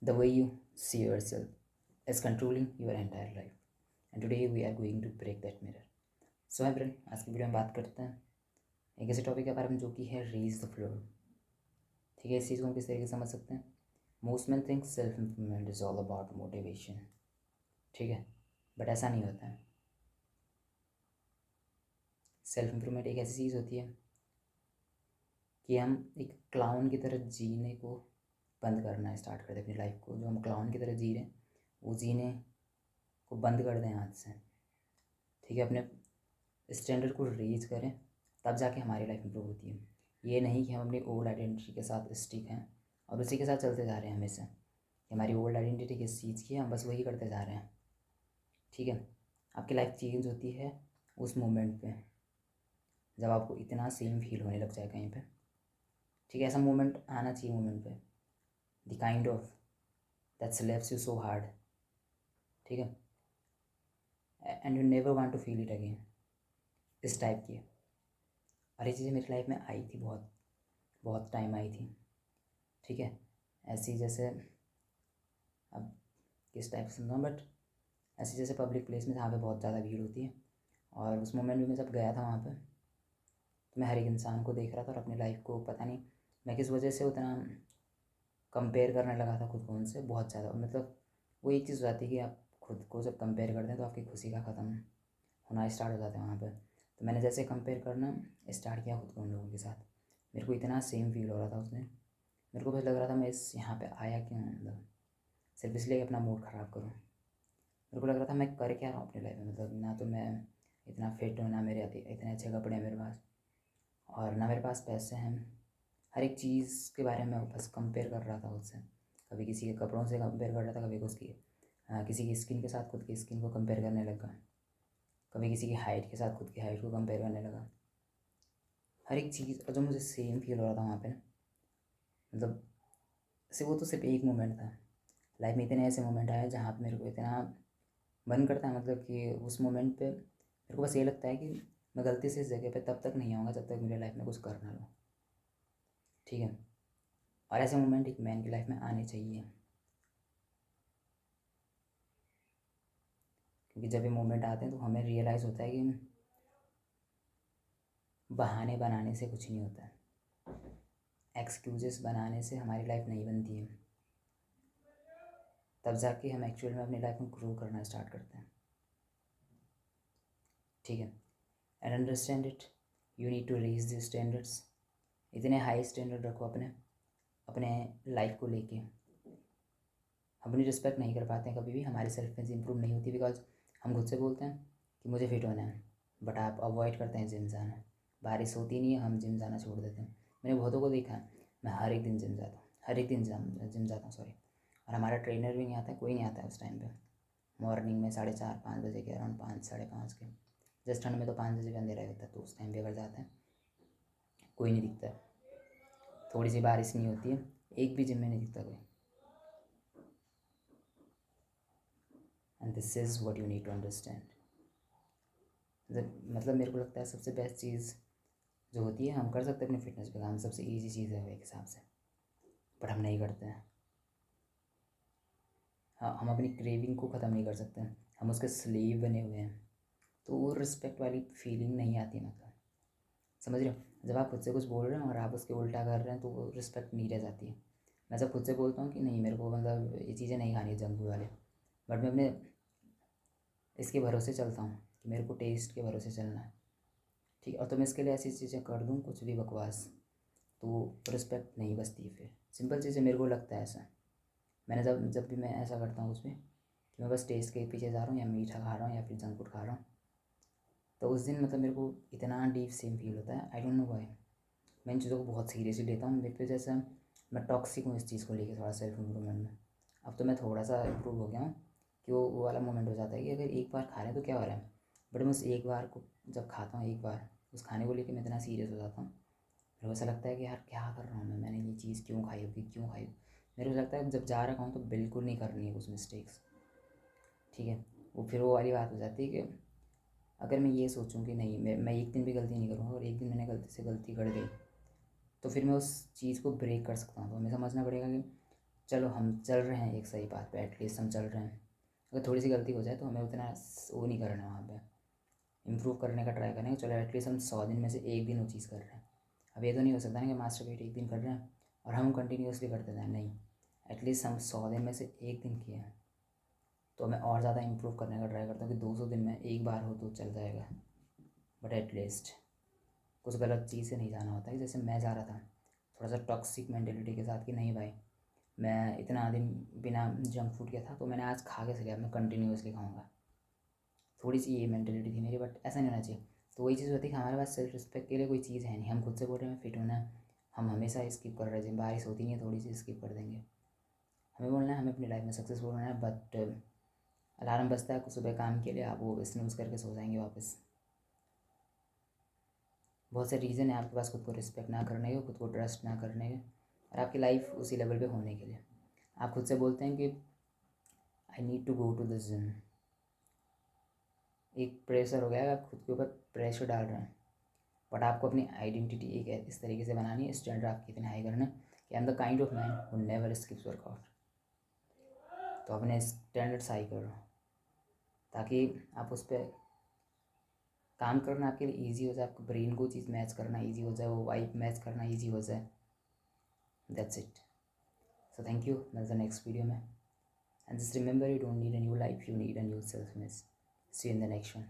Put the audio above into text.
The way you see yourself is controlling your entire life. And today we are going to break that mirror. So hi friend, आज की video में बात करते हैं एक ऐसे टॉपिक के बारे में जो कि है रेज द फ्लोर। ठीक है, इस चीज़ को हम किस तरीके से समझ सकते हैं। Most man think self improvement is all about motivation. ठीक है, बट ऐसा नहीं होता है। सेल्फ इम्प्रूवमेंट एक ऐसी चीज़ होती है कि हम एक क्लाउन की तरह जीने को बंद करना स्टार्ट कर दें। अपनी लाइफ को जो हम क्लाउन की तरह जी रहे हैं वो जीने को बंद कर दें हाथ से। ठीक है, अपने स्टैंडर्ड को रेज करें, तब जाके हमारी लाइफ इंप्रूव होती है। ये नहीं कि हम अपनी ओल्ड आइडेंटिटी के साथ स्टिक हैं और उसी के साथ चलते जा रहे हैं हमेशा, कि हमारी ओल्ड आइडेंटिटी किस चीज़ की है, हम बस वही करते जा रहे हैं। ठीक है, आपकी लाइफ चेंज होती है उस मोमेंट पे जब आपको इतना सेम फील होने लग जाए कहीं पे। ठीक है, ऐसा मोमेंट आना चाहिए मोमेंट पे, the kind of that slaps you so hard. ठीक है, and you never want to feel it again, इस टाइप की। और ये चीज़ें मेरी लाइफ में आई थी, बहुत बहुत टाइम आई थी। ठीक है, ऐसी जैसे, अब किस टाइप से समझाऊँ, बट ऐसी जैसे पब्लिक प्लेस में जहाँ पे बहुत ज़्यादा भीड़ होती है। और उस मोमेंट में मैं जब गया था वहाँ पे, तो मैं हर एक इंसान को देख रहा था और अपनी लाइफ को पता नहीं मैं किस वजह से उतना कंपेयर करने लगा था खुद को उनसे, बहुत ज़्यादा। मतलब वो एक चीज़ हो जाती है कि आप खुद को जब कंपेयर करते हैं तो आपकी खुशी का ख़त्म होना स्टार्ट हो जाता है वहाँ पर। तो मैंने जैसे कंपेयर करना स्टार्ट किया खुद को उन लोगों के साथ, मेरे को इतना सेम फील हो रहा था उसमें। मेरे को बस लग रहा था मैं इस यहाँ पे आया क्यों, मतलब सिर्फ इसलिए कि अपना मूड ख़राब करूँ। मेरे को लग रहा था मैं कर क्या रहा हूँ अपनी लाइफ में। मतलब ना तो मैं इतना फिट हूँ, ना मेरे इतने अच्छे कपड़े हैं मेरे पास, और ना मेरे पास पैसे हैं। हर एक चीज़ के बारे में बस कंपेयर कर रहा था उससे। कभी किसी के कपड़ों से कंपेयर कर रहा था, कभी उसकी किसी की स्किन के साथ खुद की स्किन को कंपेयर करने लगा, कभी किसी की हाइट के साथ खुद की हाइट को कंपेयर करने लगा। हर एक चीज़, और जो मुझे सेम फील हो रहा था वहाँ पे, मतलब वो तो सिर्फ एक मोमेंट था। लाइफ में इतने ऐसे मोमेंट आए जहाँ पे मेरे को इतना मन करता है, मतलब कि उस मोमेंट पे मेरे को बस ये लगता है कि मैं गलती से इस जगह पे तब तक नहीं आऊँगा जब तक मेरी लाइफ में कुछ कर ना लूँ। ठीक है, और ऐसे मोमेंट एक मैन की लाइफ में आने चाहिए, क्योंकि जब ये मोमेंट आते हैं तो हमें रियलाइज़ होता है कि बहाने बनाने से कुछ नहीं होता है, एक्सक्यूजेस बनाने से हमारी लाइफ नहीं बनती है। तब जाके हम एक्चुअल में अपनी लाइफ में ग्रो करना स्टार्ट करते हैं। ठीक है, and understand it, you need to raise the standards. इतने हाई स्टैंडर्ड रखो अपने अपने लाइफ को लेके। हम अपनी रिस्पेक्ट नहीं कर पाते हैं कभी भी, हमारी सेल्फ इमेज इंप्रूव नहीं होती, बिकॉज हम खुद से बोलते हैं कि मुझे फिट होना है, बट आप अवॉइड करते हैं जिम जाना। बारिश होती नहीं है, हम जिम जाना छोड़ देते हैं। मैंने बहुतों को देखा है, मैं हर एक दिन जिम जाता हूँ, हर एक दिन जिम जाता हूँ, सॉरी। और हमारा ट्रेनर भी नहीं आता है, कोई नहीं आता है उस टाइम पे। मॉर्निंग में 4:30-5 बजे के, अराउंड 5-5:30 के, जस्ट ठंड में तो 5 बजे भी अंधेरा ही होता है, तो उस टाइम पे अगर जाते हैं कोई नहीं दिखता है। थोड़ी सी बारिश नहीं होती है, एक भी जिम में नहीं दिखता कोई। And this is what you need to understand. मतलब मेरे को लगता है सबसे बेस्ट चीज़ जो होती है हम कर सकते हैं अपने फिटनेस पे काम, सबसे ईजी चीज़ है वो एक हिसाब से, बट हम नहीं करते हैं। हाँ, हम अपनी क्रेविंग को ख़त्म नहीं कर सकते हैं, हम उसके स्लेव बने हुए हैं। तो वो रिस्पेक्ट वाली फीलिंग नहीं आती, मतलब समझ रहे हो। जब आप खुद से कुछ बोल रहे हैं और आप उसके उल्टा कर रहे हैं तो वो रिस्पेक्ट नहीं रह जाती है। मैं जब खुद से बोलता हूँ कि नहीं मेरे को मतलब ये चीज़ें नहीं खानी है जंक फूड वाले, बट मैं अपने इसके भरोसे चलता हूँ कि मेरे को टेस्ट के भरोसे चलना है। ठीक है, और तो मैं इसके लिए ऐसी चीज़ें कर दूँ कुछ भी बकवास, तो रिस्पेक्ट नहीं बचती। फिर सिंपल चीज़ें मेरे को लगता है ऐसा। मैंने जब जब भी मैं ऐसा करता हूँ उसमें कि मैं बस टेस्ट के पीछे जा रहा हूँ या मीठा खा रहा हूँ या फिर जंक फूड खा रहा हूँ, तो उस दिन मतलब मेरे को इतना डीप सेम फील होता है, आई डोंट नो वाई। मैं इन चीज़ों को बहुत सीरियसली लेता हूँ। मेरे पे जैसे मैं टॉक्सिक हूँ इस चीज़ को लेके, थोड़ा सेल्फ इम्प्रूवमेंट में। अब तो मैं थोड़ा सा इम्प्रूव हो गया हूँ कि वो वाला मोमेंट हो जाता है कि अगर एक बार खा रहे हैं तो क्या हो रहा है, बट मैं उस एक बार को जब खाता हूँ, एक बार उस खाने को लेके मैं इतना सीरियस हो जाता हूँ। मेरे को ऐसा लगता है कि यार क्या कर रहा हूँ मैंने ये चीज़ क्यों खाई होगी, क्यों खाई। मेरे को लगता है जब जा रखा हूँ तो बिल्कुल नहीं करनी है कुछ मिस्टेक्स। ठीक है, वो फिर वो वाली बात हो जाती है कि अगर मैं ये सोचूं कि नहीं मैं एक दिन भी गलती नहीं करूँगा और एक दिन मैंने गलती से गलती कर दी, तो फिर मैं उस चीज़ को ब्रेक कर सकता हूँ। तो हमें समझना पड़ेगा कि चलो हम चल रहे हैं एक सही बात पे, एटलीस्ट हम चल रहे हैं। अगर थोड़ी सी गलती हो जाए तो हमें उतना वो नहीं करना, वहाँ पे इम्प्रूव करने का ट्राई करेंगे। चलो एटलीस्ट हम 100 दिन में से एक दिन वो चीज़ कर रहे हैं। अब ये तो नहीं हो सकता ना कि मास्टरबेट एक दिन कर रहे हैं और हम कंटिन्यूसली करते जाएं, नहीं। एटलीस्ट हम 100 दिन में से एक दिन किए हैं, तो मैं और ज़्यादा इम्प्रूव करने का ट्राई करता हूँ कि 200 दिन में एक बार हो तो चल जाएगा, बट एटलीस्ट कुछ गलत चीज़ से नहीं जाना होता है। जैसे मैं जा रहा था थोड़ा सा टॉक्सिक मेंटेलिटी के साथ कि नहीं भाई, मैं इतना दिन बिना जंक फूड किया था तो मैंने आज खा के गया, मैं कंटिन्यूसली खाऊंगा। थोड़ी सी ये मेंटेलिटी थी मेरी, बट ऐसा नहीं होना चाहिए। तो वही चीज़ होती है कि हमारे पास सेल्फ रिस्पेक्ट के लिए कोई चीज़ है नहीं। हम खुद से बोल रहे हैं फिट होना है, हम हमेशा स्किप कर रहे हैं। जब बारिश होती नहीं है थोड़ी सी स्किप कर देंगे। हमें बोलना है हमें अपनी लाइफ में सक्सेसफुल होना है, बट अलार्म बजता है कुछ सुबह काम के लिए, आप वो स्नूज़ करके सो जाएंगे वापस। बहुत से रीज़न है आपके पास खुद को रिस्पेक्ट ना करने के, खुद को ट्रस्ट ना करने के, और आपकी लाइफ उसी लेवल पे होने के लिए। आप खुद से बोलते हैं कि I need to go to the gym, एक प्रेशर हो गया, आप खुद के ऊपर प्रेशर डाल रहे हैं। बट आपको अपनी आइडेंटिटी एक इस तरीके से बनानी है, स्टैंडर्ड आपके इतने हाई करना है कि I am the kind of man who never skips workout. तो अपने स्टैंडर्ड्स हाई करो ताकि आप उस पर काम करना आपके लिए ईजी हो जाए, आपको ब्रेन को चीज़ मैच करना ईजी हो जाए, वो वाइब मैच करना ईजी हो जाए। That's it. So thank you, मिलते हैं नेक्स्ट वीडियो में। And just remember, you don't need a new life, you need a new self image. See you in the next one.